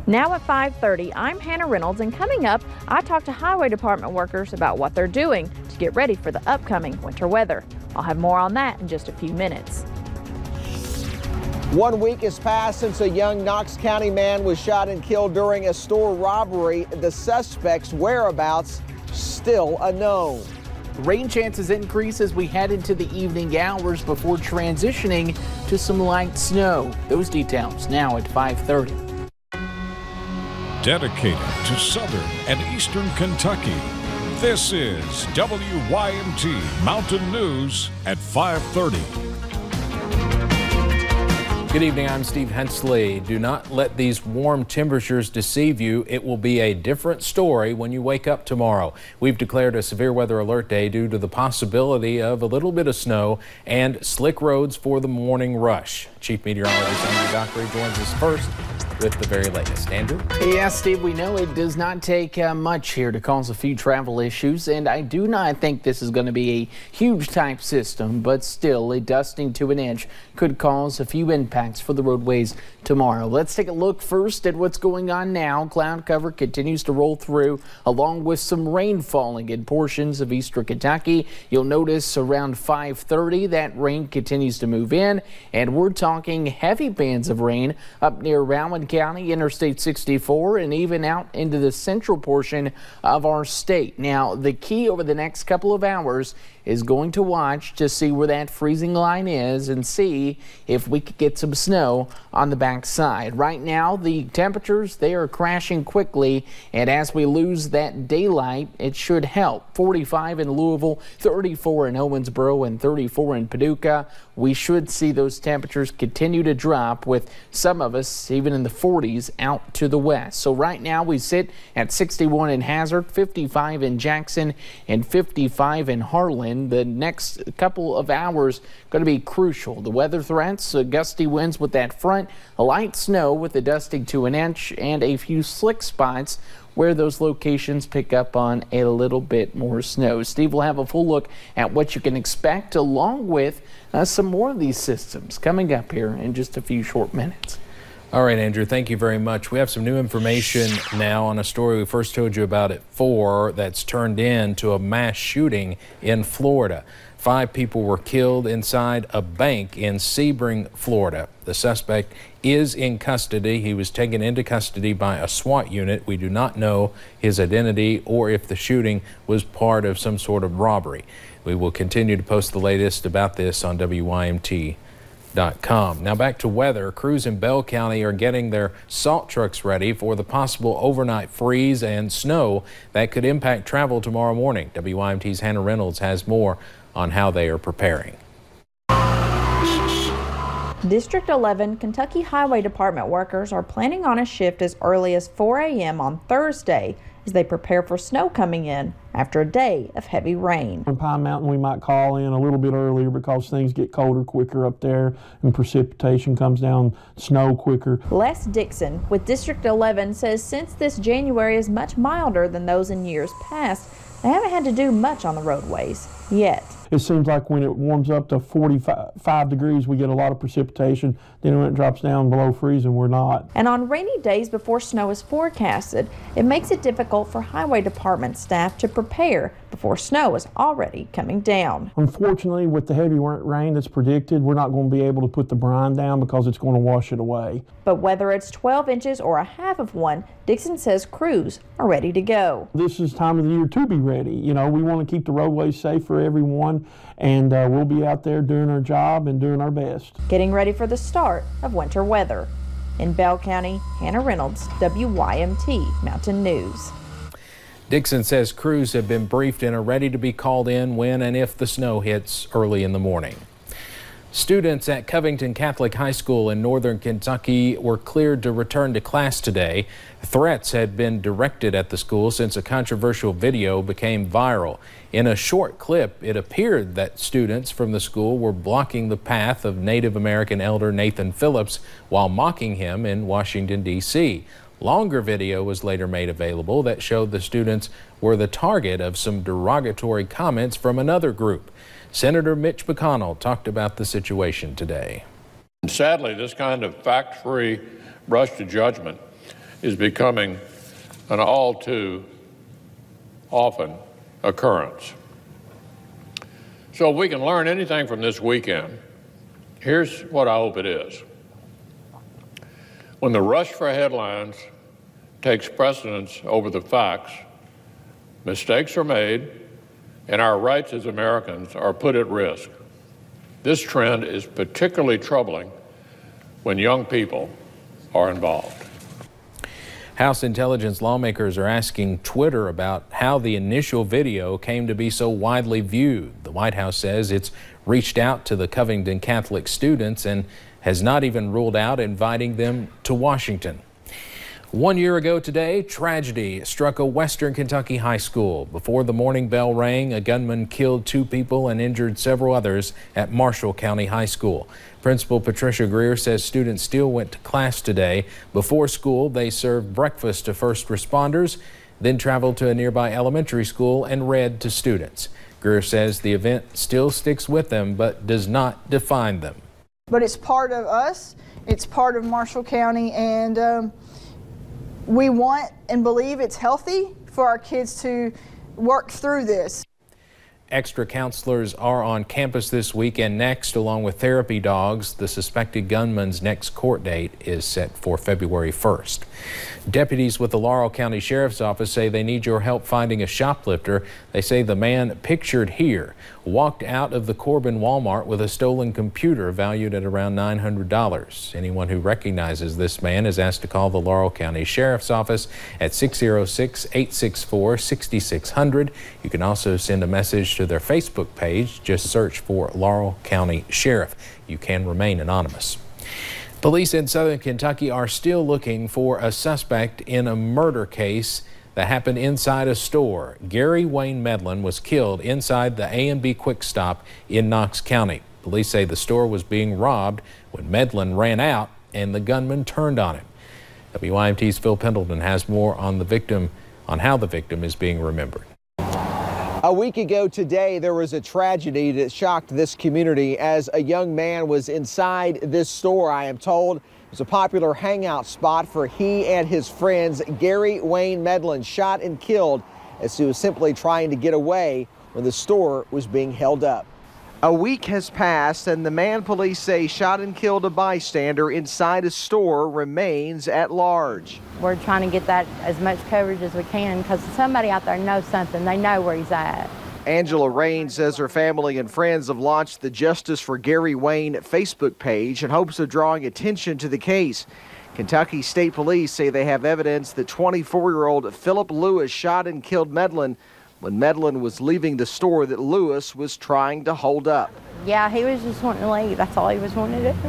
Now at 5:30, I'm Hannah Reynolds, and coming up, I talk to Highway Department workers about what they're doing to get ready for the upcoming winter weather. I'll have more on that in just a few minutes. 1 week has passed since a young Knox County man was shot and killed during a store robbery. The suspect's whereabouts still unknown. Rain chances increase as we head into the evening hours before transitioning to some light snow. Those details now at 5:30. Dedicated to southern and eastern Kentucky, this is WYMT Mountain News at 5:30. Good evening, I'm Steve Hensley. Do not let these warm temperatures deceive you. It will be a different story when you wake up tomorrow. We've declared a severe weather alert day due to the possibility of a little bit of snow and slick roads for the morning rush. Chief Meteorologist Andrew Dockery joins us first with the very latest. Andrew? Yes, Steve, we know it does not take much here to cause a few travel issues, and I do not think this is going to be a huge type system, but still a dusting to an inch could cause a few impacts for the roadways tomorrow. Let's take a look first at what's going on now. Cloud cover continues to roll through along with some rain falling in portions of eastern Kentucky. You'll notice around 5:30 that rain continues to move in, and we're talking heavy bands of rain up near Rowan County, Interstate 64, and even out into the central portion of our state. Now, the key over the next couple of hours is going to watch to see where that freezing line is and see if we could get some snow on the backside. Right now, the temperatures, they are crashing quickly, and as we lose that daylight, it should help. 45 in Louisville, 34 in Owensboro, and 34 in Paducah. We should see those temperatures continue to drop, with some of us even in the 40s out to the west. So right now we sit at 61 in Hazard, 55 in Jackson, and 55 in Harlan. The next couple of hours going to be crucial. The weather threats, gusty winds with that front, light snow with a dusting to an inch, and a few slick spots where those locations pick up on a little bit more snow. Steve will have a full look at what you can expect along with some more of these systems coming up here in just a few short minutes. All right, Andrew, thank you very much. We have some new information now on a story we first told you about at 4 that's turned into a mass shooting in Florida. 5 people were killed inside a bank in Sebring, Florida. The suspect is in custody. He was taken into custody by a SWAT unit. We do not know his identity or if the shooting was part of some sort of robbery. We will continue to post the latest about this on WYMT.com. Now back to weather. Crews in Bell County are getting their salt trucks ready for the possible overnight freeze and snow that could impact travel tomorrow morning. WYMT's Hannah Reynolds has more on how they are preparing. District 11 Kentucky Highway Department workers are planning on a shift as early as 4 a.m. on Thursday as they prepare for snow coming in after a day of heavy rain. In Pine Mountain, we might call in a little bit earlier because things get colder quicker up there and precipitation comes down, snow quicker. Les Dixon with District 11 says since this January is much milder than those in years past, they haven't had to do much on the roadways yet. It seems like when it warms up to 45 degrees, we get a lot of precipitation. Then when it drops down below freezing, we're not. And on rainy days before snow is forecasted, it makes it difficult for highway department staff to prepare before snow is already coming down. Unfortunately, with the heavy rain that's predicted, we're not going to be able to put the brine down because it's going to wash it away. But whether it's 12 inches or a half of one, Dixon says crews are ready to go. This is time of the year to be ready. You know, we want to keep the roadways safe for everyone, and we'll be out there doing our job and doing our best. Getting ready for the start of winter weather. In Bell County, Hannah Reynolds, WYMT Mountain News. Dixon says crews have been briefed and are ready to be called in when and if the snow hits early in the morning. Students at Covington Catholic High School in northern Kentucky were cleared to return to class today. Threats had been directed at the school since a controversial video became viral. In a short clip, it appeared that students from the school were blocking the path of Native American elder Nathan Phillips while mocking him in Washington, D.C. Longer video was later made available that showed the students were the target of some derogatory comments from another group. Senator Mitch McConnell talked about the situation today. Sadly, this kind of fact-free rush to judgment is becoming an all too often occurrence. So if we can learn anything from this weekend, here's what I hope it is. When the rush for headlines takes precedence over the facts, mistakes are made and our rights as Americans are put at risk. This trend is particularly troubling when young people are involved. House intelligence lawmakers are asking Twitter about how the initial video came to be so widely viewed. The White House says it's reached out to the Covington Catholic students and has not even ruled out inviting them to Washington. 1 year ago today, tragedy struck a Western Kentucky high school. Before the morning bell rang, a gunman killed 2 people and injured several others at Marshall County High School. Principal Patricia Greer says students still went to class today. Before school, they served breakfast to first responders, then traveled to a nearby elementary school and read to students. Greer says the event still sticks with them, but does not define them. But it's part of us. It's part of Marshall County, and we want and believe it's healthy for our kids to work through this. Extra counselors are on campus this week and next, along with therapy dogs. The suspected gunman's next court date is set for February 1st. Deputies with the Laurel County Sheriff's Office say they need your help finding a shoplifter. They say the man pictured here walked out of the Corbin Walmart with a stolen computer valued at around $900. Anyone who recognizes this man is asked to call the Laurel County Sheriff's Office at 606-864-6600. You can also send a message to their Facebook page. Just search for Laurel County Sheriff. You can remain anonymous. Police in southern Kentucky are still looking for a suspect in a murder case that happened inside a store. Gary Wayne Medlin was killed inside the A&B Quick Stop in Knox County. Police say the store was being robbed when Medlin ran out and the gunman turned on him. WYMT's Phil Pendleton has more on how the victim is being remembered. A week ago today, there was a tragedy that shocked this community as a young man was inside this store. I am told it was a popular hangout spot for he and his friends. Gary Wayne Medlin shot and killed as he was simply trying to get away when the store was being held up. A week has passed and the man police say shot and killed a bystander inside a store remains at large. We're trying to get that as much coverage as we can because somebody out there knows something. They know where he's at. Angela Rain says her family and friends have launched the Justice for Gary Wayne Facebook page in hopes of drawing attention to the case. Kentucky State Police say they have evidence that 24-year-old Philip Lewis shot and killed Medlin when Medlin was leaving the store that Lewis was trying to hold up. Yeah, he was just wanting to leave. That's all he was wanting to do.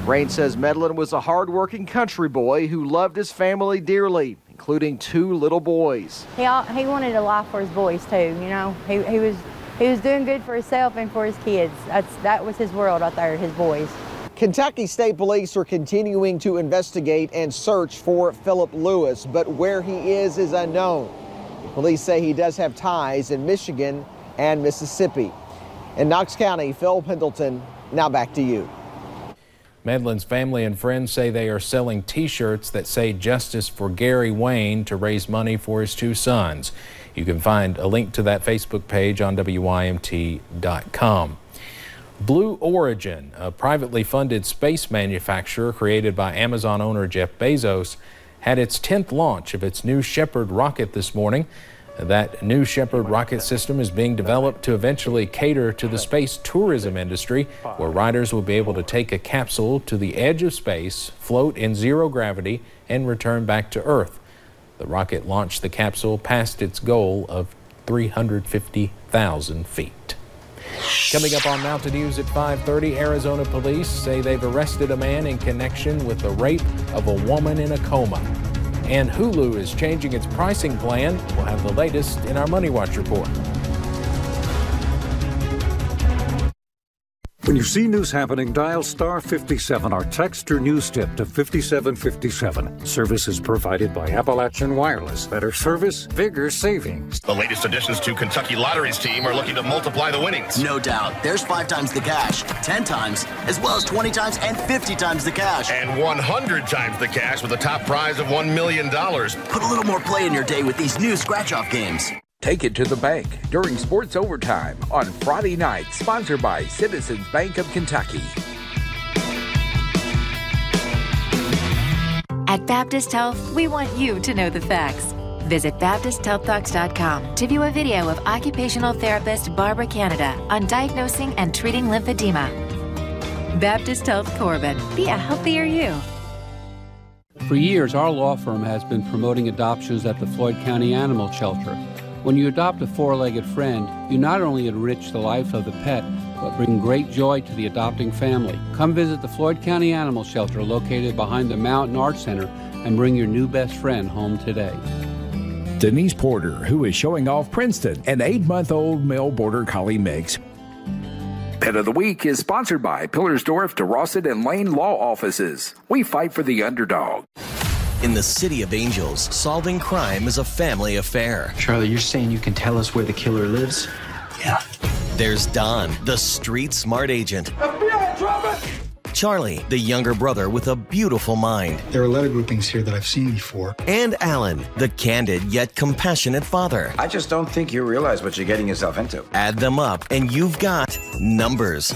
Rain says Medlin was a hard-working country boy who loved his family dearly, including 2 little boys. He wanted a life for his boys too. You know, he was doing good for himself and for his kids. That was his world out there, his boys. Kentucky State Police are continuing to investigate and search for Philip Lewis, but where he is unknown. Police say he does have ties in Michigan and Mississippi. In Knox County, Phil Pendleton, now back to you. Medlin's family and friends say they are selling T-shirts that say Justice for Gary Wayne to raise money for his 2 sons. You can find a link to that Facebook page on WYMT.com. Blue Origin, a privately funded space manufacturer created by Amazon owner Jeff Bezos, had its 10th launch of its New Shepard rocket this morning. That New Shepard rocket system is being developed to eventually cater to the space tourism industry, where riders will be able to take a capsule to the edge of space, float in 0 gravity, and return back to Earth. The rocket launched the capsule past its goal of 350,000 feet. Coming up on Mountain News at 5:30, Arizona police say they've arrested a man in connection with the rape of a woman in a coma. And Hulu is changing its pricing plan. We'll have the latest in our Money Watch report. When you see news happening, dial star 57 or text your news tip to 5757. Service is provided by Appalachian Wireless. Better service, bigger savings. The latest additions to Kentucky Lottery's team are looking to multiply the winnings. No doubt. There's 5 times the cash, 10 times as well as 20 times and 50 times the cash. And 100 times the cash with a top prize of $1 million. Put a little more play in your day with these new scratch-off games. Take it to the bank during Sports Overtime on Friday night, sponsored by Citizens Bank of Kentucky. At Baptist Health, we want you to know the facts. Visit BaptistHealthTalks.com to view a video of occupational therapist Barbara Canada on diagnosing and treating lymphedema. Baptist Health Corbin. Be a healthier you. For years, our law firm has been promoting adoptions at the Floyd County Animal Shelter. When you adopt a four-legged friend, you not only enrich the life of the pet, but bring great joy to the adopting family. Come visit the Floyd County Animal Shelter located behind the Mountain Arts Center and bring your new best friend home today. Denise Porter, who is showing off Princeton, an 8-month-old male border collie mix. Pet of the Week is sponsored by Pillersdorf, DeRosset, and Lane Law Offices. We fight for the underdog. In the City of Angels, solving crime is a family affair. Charlie, you're saying you can tell us where the killer lives? Yeah. There's Don, the street smart agent. FBI, drop it! Charlie, the younger brother with a beautiful mind. There are letter groupings here that I've seen before. And Alan, the candid yet compassionate father. I just don't think you realize what you're getting yourself into. Add them up and you've got Numbers.